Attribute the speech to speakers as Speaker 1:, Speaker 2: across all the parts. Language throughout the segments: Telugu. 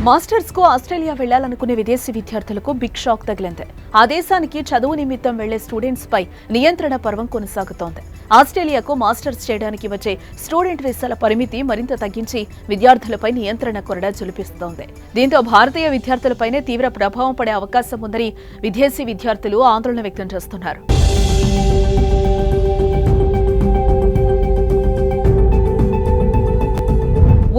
Speaker 1: మాస్టర్స్ కు ఆస్ట్రేలియా వెళ్లాలనుకునే విదేశీ విద్యార్థులకు బిగ్ షాక్ తగిలింది. ఆ దేశానికి చదువు నిమిత్తం వెళ్లే స్టూడెంట్స్ పై నియంత్రణ పర్వం కొనసాగుతోంది. ఆస్ట్రేలియాకు మాస్టర్స్ చేయడానికి వచ్చే స్టూడెంట్ వీసాల పరిమితి మరింత తగ్గించి విద్యార్థులపై నియంత్రణ కొరడా జులిపిస్తోంది. దీంతో భారతీయ విద్యార్థులపైనే తీవ్ర ప్రభావం పడే అవకాశం ఉందని విదేశీ విద్యార్థులు ఆందోళన వ్యక్తం చేస్తున్నారు.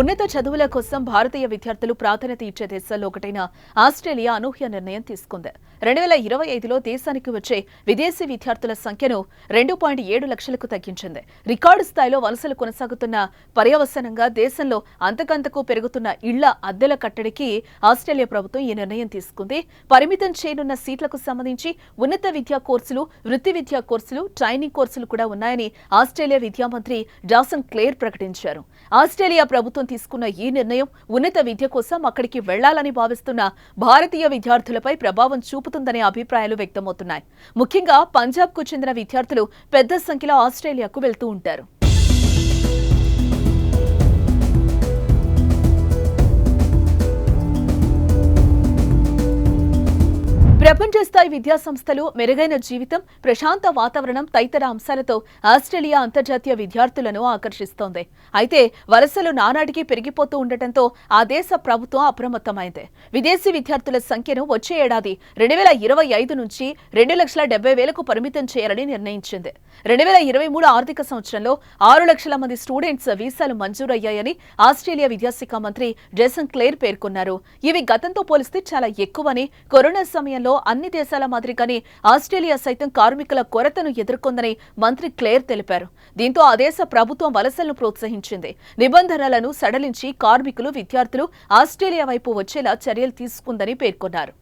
Speaker 1: ఉన్నత చదువుల కోసం భారతీయ విద్యార్థులు ప్రాధాన్యత ఇచ్చే దేశాల్లో ఒకటైన ఆస్ట్రేలియా అనూహ్య నిర్ణయం తీసుకుంది. 2025లో దేశానికి వచ్చే విదేశీ విద్యార్థుల సంఖ్యను 2.7 లక్షలకు తగ్గించింది. రికార్డు స్థాయిలో వలసలు కొనసాగుతున్న పర్యవసానంగా దేశంలో అంతకంతకు పెరుగుతున్న ఇళ్ల అద్దెల కట్టడికి ఆస్ట్రేలియా ప్రభుత్వం ఈ నిర్ణయం తీసుకుంది. పరిమితం చేయనున్న సీట్లకు సంబంధించి ఉన్నత విద్యా కోర్సులు, వృత్తి విద్యా కోర్సులు, ట్రైనింగ్ కోర్సులు కూడా ఉన్నాయని ఆస్ట్రేలియా విద్యా మంత్రి జాసన్ క్లేర్ ప్రకటించారు. ఆస్ట్రేలియా ప్రభుత్వం తీసుకున్న ఈ నిర్ణయం ఉన్నత విద్య కోసం అక్కడికి వెళ్లాలని భావిస్తున్న భారతీయ విద్యార్థులపై ప్రభావం చూపుతుందనే అభిప్రాయాలు వ్యక్తమవుతున్నాయి. ముఖ్యంగా పంజాబ్కు చెందిన విద్యార్థులు పెద్ద సంఖ్యలో ఆస్ట్రేలియాకు వెళ్తూ ఉంటారు. ప్రపంచ స్థాయి విద్యా సంస్థలు, మెరుగైన జీవితం, ప్రశాంత వాతావరణం తదితర అంశాలతో ఆస్ట్రేలియా అంతర్జాతీయ విద్యార్థులను ఆకర్షిస్తోంది. అయితే వలసలు నానాటికి పెరిగిపోతూ ఉండటంతో ఆ దేశ ప్రభుత్వం అప్రమత్తమైంది. విదేశీ విద్యార్థుల సంఖ్యను వచ్చే ఏడాది 2025 నుంచి 2,70,000కు పరిమితం చేయాలని నిర్ణయించింది. 2023 ఆర్థిక సంవత్సరంలో 6 లక్షల మంది స్టూడెంట్స్ వీసాలు మంజూరయ్యాయని ఆస్ట్రేలియా విద్యాశాఖ మంత్రి జాసన్ క్లేర్ పేర్కొన్నారు. ఇవి గతంతో పోలిస్తే చాలా ఎక్కువని, కరోనా సమయంలో అన్ని దేశాల మాదిరిగానే ఆస్ట్రేలియా సైతం కార్మికుల కొరతను ఎదుర్కొందని మంత్రి క్లేర్ తెలిపారు. దీంతో ఆ దేశ ప్రభుత్వం వలసలను ప్రోత్సహించింది. నిబంధనలను సడలించి కార్మికులు, విద్యార్థులు ఆస్ట్రేలియా వైపు వచ్చేలా చర్యలు తీసుకుందని పేర్కొన్నారు.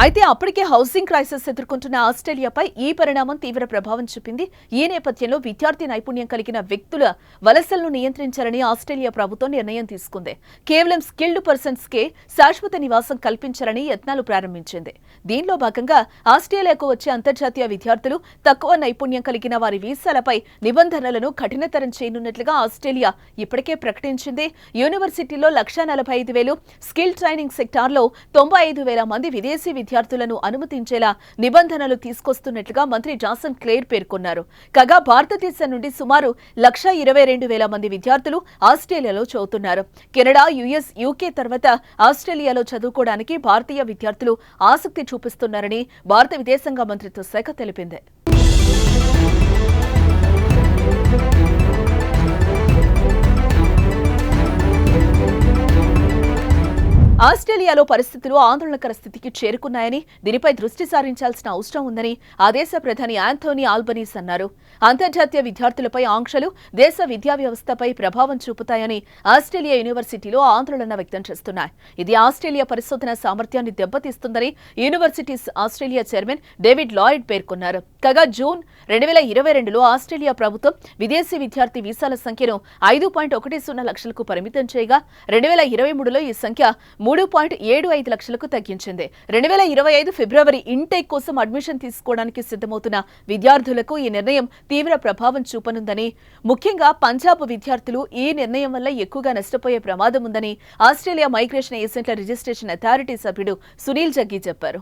Speaker 1: అయితే అప్పటికే హౌసింగ్ క్రైసిస్ ఎదుర్కొంటున్న ఆస్ట్రేలియాపై ఈ పరిణామం తీవ్ర ప్రభావం చూపింది. ఈ నేపథ్యంలో విద్యార్థి నైపుణ్యం కలిగిన వ్యక్తుల వలసలను నియంత్రించాలని ఆస్ట్రేలియా ప్రభుత్వం నిర్ణయం తీసుకుంది. కేవలం స్కిల్డ్ పర్సన్స్ కే శాశ్వత నివాసం కల్పించాలని యత్నాలు ప్రారంభించింది. దీనిలో భాగంగా ఆస్ట్రేలియాకు వచ్చే అంతర్జాతీయ విద్యార్థులు, తక్కువ నైపుణ్యం కలిగిన వారి వీసాలపై నిబంధనలను కఠినతరం చేయనున్నట్లుగా ఆస్ట్రేలియా ఇప్పటికే ప్రకటించింది. యూనివర్సిటీలో 1,45,000, స్కిల్ ట్రైనింగ్ సెక్టార్లో 95,000 మంది విదేశీ విద్యార్థులను అనుమతించేలా నిబంధనలు తీసుకొస్తున్నట్లుగా మంత్రి జాసన్ క్లేర్ పేర్కొన్నారు. కాగా భారతదేశం నుండి సుమారు 1,22,000 మంది విద్యార్థులు ఆస్ట్రేలియాలో చదువుతున్నారు. కెనడా, యుఎస్, యూకే తర్వాత ఆస్ట్రేలియాలో చదువుకోవడానికి భారతీయ విద్యార్థులు ఆసక్తి చూపిస్తున్నారని భారత విదేశాంగ మంత్రిత్వ శాఖ తెలిపింది. ఆస్ట్రేలియాలో పరిస్థితులు ఆందోళనకర స్థితికి చేరుకున్నాయని, దీనిపై దృష్టి సారించాల్సిన అవసరం ఉందని ఆ దేశ ప్రధాని యాంథోనీ ఆల్బనీస్ అన్నారు. అంతర్జాతీయ విద్యార్థులపై ఆంక్షలు దేశ విద్యా వ్యవస్థపై ప్రభావం చూపుతాయని ఆస్ట్రేలియా యూనివర్సిటీలో ఆందోళన వ్యక్తం చేస్తున్నాయి. ఇది ఆస్ట్రేలియా పరిశోధన సామర్థ్యాన్ని దెబ్బతీస్తుందని universities Australia chairman David Lloyd పేర్కొన్నారు. కాగా జూన్ 2022లో ఆస్ట్రేలియా ప్రభుత్వం విదేశీ విద్యార్థి వీసాల సంఖ్యను 5.10 లక్షలకు పరిమితం చేయగా 2023లో ఈ సంఖ్య 3.75 లక్షలకు తగ్గించింది. 2025 ఫిబ్రవరి ఇంటేక్ కోసం అడ్మిషన్ తీసుకోవడానికి సిద్ధమవుతున్న విద్యార్థులకు ఈ నిర్ణయం తీవ్ర ప్రభావం చూపనుందని, ముఖ్యంగా పంజాబ్ విద్యార్థులు ఈ నిర్ణయం వల్ల ఎక్కువగా నష్టపోయే ప్రమాదం ఉందని ఆస్ట్రేలియా మైగ్రేషన్ ఏజెంట్ల రిజిస్ట్రేషన్ అథారిటీ సభ్యుడు సునీల్ జగ్గి చెప్పారు.